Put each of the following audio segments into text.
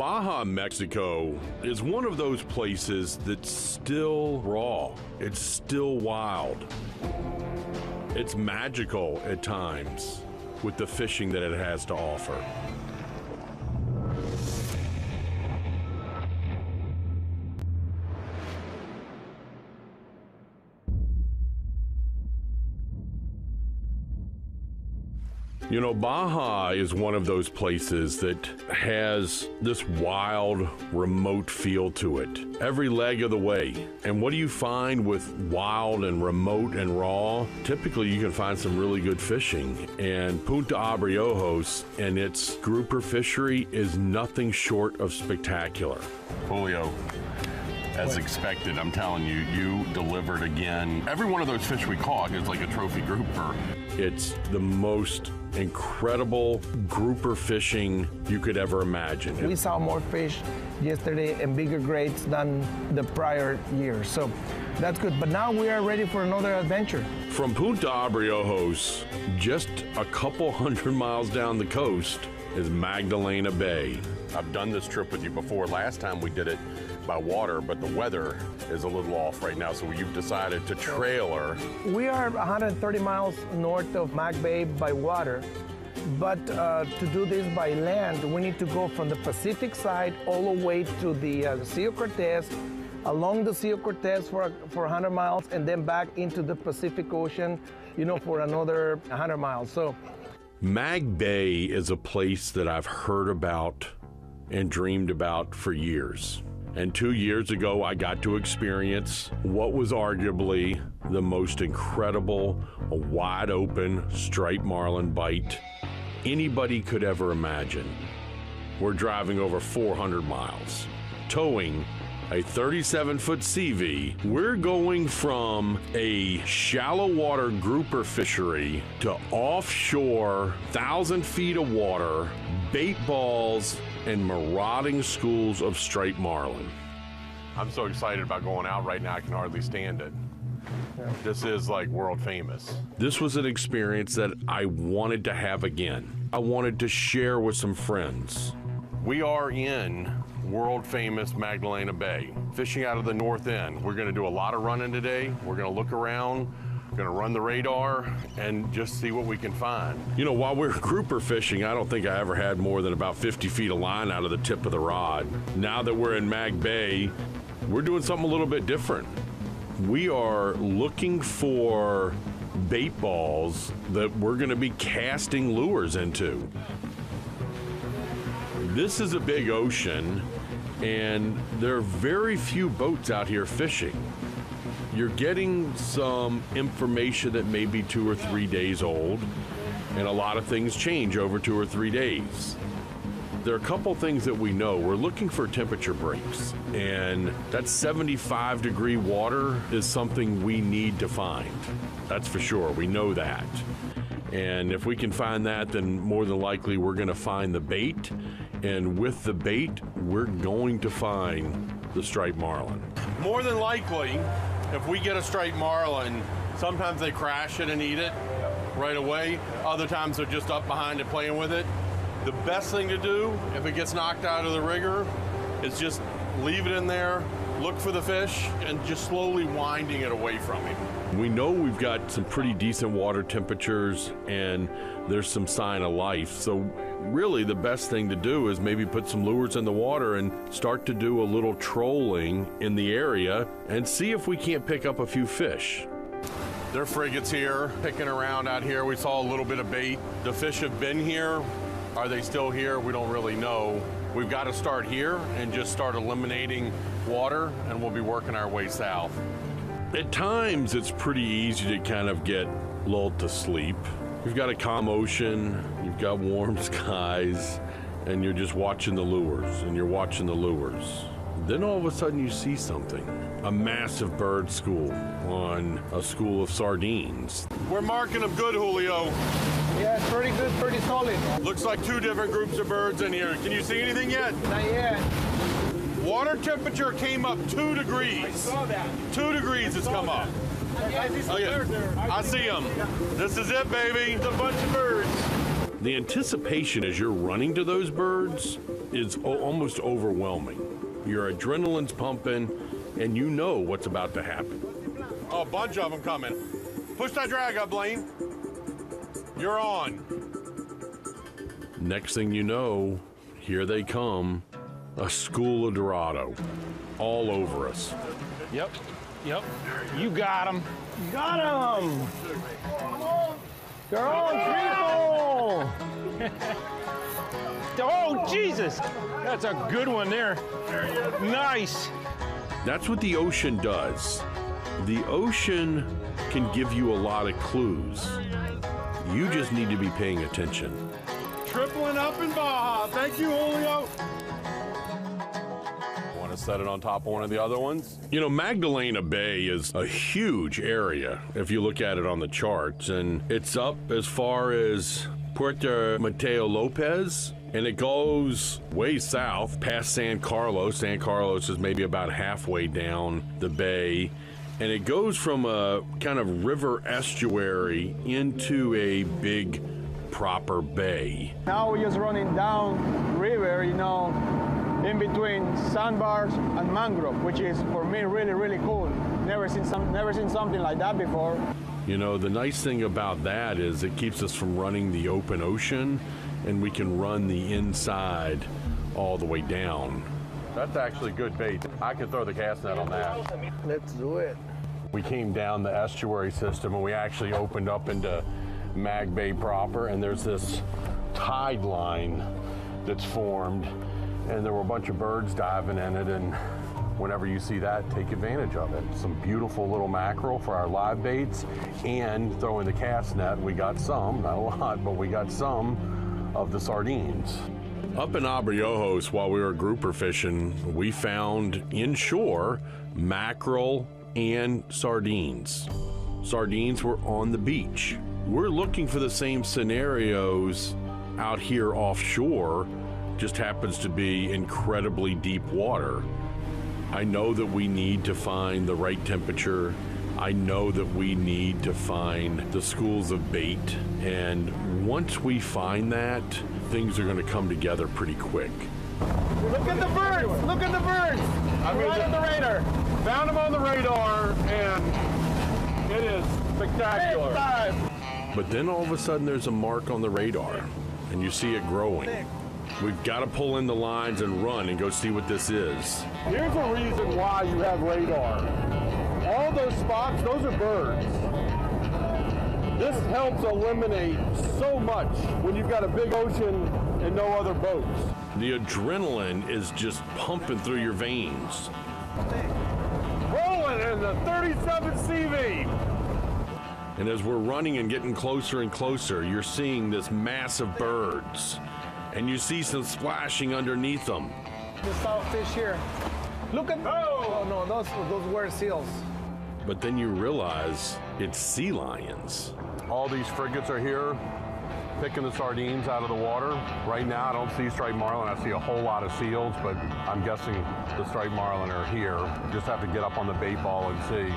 Baja, Mexico is one of those places that's still raw. It's still wild. It's magical at times with the fishing that it has to offer. You know, Baja is one of those places that has this wild, remote feel to it every leg of the way. And what do you find with wild and remote and raw? Typically, you can find some really good fishing. And Punta Abriojos and its grouper fishery is nothing short of spectacular. Julio, as expected, I'm telling you, you delivered again. Every one of those fish we caught is like a trophy grouper. It's the most incredible grouper fishing you could ever imagine. We saw more fish yesterday and bigger grades than the prior year, so that's good. But now we are ready for another adventure. From Punta Abriojos, just a couple hundred miles down the coast, is Magdalena Bay. I've done this trip with you before. Last time we did it by water, but the weather is a little off right now, so you've decided to trailer. We are 130 miles north of Mag Bay by water, but to do this by land, we need to go from the Pacific side all the way to the Sea of Cortez, along the Sea of Cortez for 100 miles, and then back into the Pacific Ocean, you know, for another 100 miles. So, Mag Bay is a place that I've heard about and dreamed about for years. And 2 years ago, I got to experience what was arguably the most incredible, wide open striped marlin bite anybody could ever imagine. We're driving over 400 miles, towing a 37-foot CV. We're going from a shallow water grouper fishery to offshore, 1,000 feet of water, bait balls, and marauding schools of striped marlin. I'm so excited about going out right now, I can hardly stand it. Yeah. This is like world famous. This was an experience that I wanted to have again. I wanted to share with some friends. We are in world famous Magdalena Bay, fishing out of the north end. We're gonna do a lot of running today. We're gonna look around, gonna run the radar and just see what we can find. You know, while we're grouper fishing, I don't think I ever had more than about 50 feet of line out of the tip of the rod. Now that we're in Mag Bay, we're doing something a little bit different. We are looking for bait balls that we're gonna be casting lures into. This is a big ocean, and there are very few boats out here fishing. You're getting some information that may be 2 or 3 days old, and a lot of things change over 2 or 3 days. There are a couple things that we know. We're looking for temperature breaks, and that 75-degree water is something we need to find. That's for sure, we know that. And if we can find that, then more than likely we're gonna find the bait, and with the bait, we're going to find the striped marlin. More than likely, if we get a striped marlin, sometimes they crash it and eat it right away. Other times they're just up behind it playing with it. The best thing to do, if it gets knocked out of the rigger, is just leave it in there, look for the fish, and just slowly winding it away from him. We know we've got some pretty decent water temperatures and there's some sign of life. So really the best thing to do is maybe put some lures in the water and start to do a little trolling in the area and see if we can't pick up a few fish. There are frigates here, picking around out here. We saw a little bit of bait. The fish have been here. Are they still here? We don't really know. We've got to start here and just start eliminating water, and we'll be working our way south. At times, it's pretty easy to kind of get lulled to sleep. You've got a calm ocean, you've got warm skies, and you're just watching the lures, and you're watching the lures. Then all of a sudden you see something. A massive bird school on a school of sardines. We're marking them good, Julio. yeah, it's pretty good, pretty solid. Looks like 2 different groups of birds in here. Can you see anything yet? Not yet. Water temperature came up 2 degrees. I saw that. 2 degrees it's come up. I see some birds there. I see them. This is it, baby. It's a bunch of birds. The anticipation as you're running to those birds is almost overwhelming. Your adrenaline's pumping, and you know what's about to happen. Oh, a bunch of them coming. Push that drag up, Blaine. You're on. Next thing you know, here they come, a school of Dorado, all over us. Yep. You got him. Got him! They're all triple! Oh, Jesus! That's a good one there. Nice. That's what the ocean does. The ocean can give you a lot of clues. You just need to be paying attention. Tripling up in Baja. Thank you, Julio. Want to set it on top of one of the other ones? You know, Magdalena Bay is a huge area if you look at it on the charts, and it's up as far as Puerto Mateo Lopez, and it goes way south past San Carlos. San Carlos is maybe about halfway down the bay, and it goes from a kind of river estuary into a big proper bay. Now we're just running down river, you know, in between sandbars and mangrove, which is for me really, really cool. Never seen something like that before. You know, the nice thing about that is it keeps us from running the open ocean, and we can run the inside all the way down. That's actually good bait. I could throw the cast net on that. Let's do it. We came down the estuary system and we actually opened up into Mag Bay proper, and there's this tide line that's formed, and there were a bunch of birds diving in it, and whenever you see that, take advantage of it. Some beautiful little mackerel for our live baits, and throwing the cast net, we got some, not a lot, but we got some of the sardines. Up in Abriojos, while we were grouper fishing, we found inshore mackerel and sardines. Sardines were on the beach. We're looking for the same scenarios out here offshore, just happens to be incredibly deep water. I know that we need to find the right temperature. I know that we need to find the schools of bait. And once we find that, things are gonna come together pretty quick. Look at the birds! Look at the birds! Right on the radar! Found him on the radar, and it is spectacular. Big time! But then all of a sudden there's a mark on the radar, and you see it growing. We've got to pull in the lines and run and go see what this is. Here's a reason why you have radar. All those spots, those are birds. This helps eliminate so much when you've got a big ocean and no other boats. The adrenaline is just pumping through your veins. Rolling in the 37 CV. And as we're running and getting closer and closer, you're seeing this mass of birds. And you see some splashing underneath them. The saltfish here. Look at, oh no, those were seals. But then you realize it's sea lions. All these frigates are here, picking the sardines out of the water. Right now, I don't see striped marlin. I see a whole lot of seals, but I'm guessing the striped marlin are here. Just have to get up on the bait ball and see.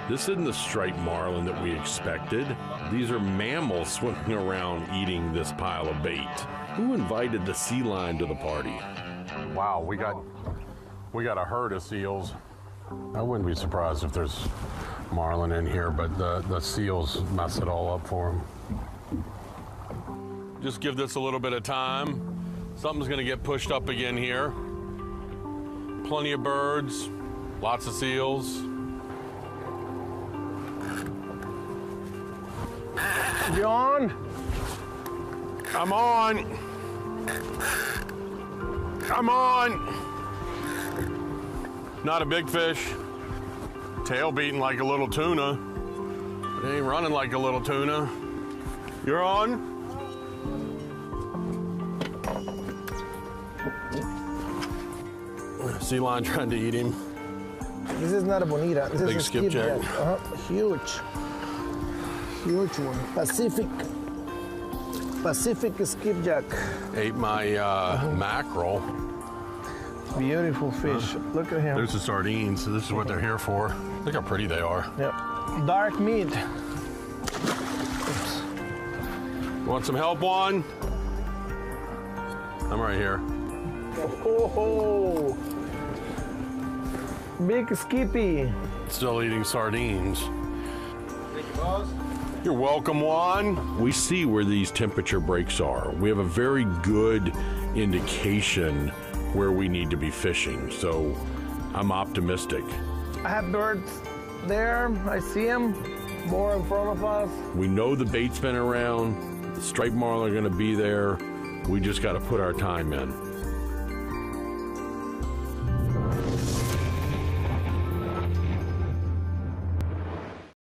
This isn't the striped marlin that we expected. These are mammals swimming around eating this pile of bait. Who invited the sea lion to the party? Wow, we got a herd of seals. I wouldn't be surprised if there's marlin in here, but the seals mess it all up for them. Just give this a little bit of time. Something's gonna get pushed up again here. Plenty of birds, lots of seals. You on? I'm on. I'm on. Not a big fish. Tail beating like a little tuna. It ain't running like a little tuna. You're on? Sea lion trying to eat him. This is not a bonita. This Big is a skipjack. Huge. Huge one. Pacific skipjack. Ate my mackerel. Beautiful fish. Look at him. There's the sardines. So this is what they're here for. Look how pretty they are. Yep. Dark meat. Want some help, Juan? I'm right here. Oh, big skippy. Still eating sardines. Thank you, boss. You're welcome, Juan. We see where these temperature breaks are. We have a very good indication where we need to be fishing, so I'm optimistic. I have birds there. I see them more in front of us. We know the bait's been around. The striped marlin are going to be there. We just got to put our time in.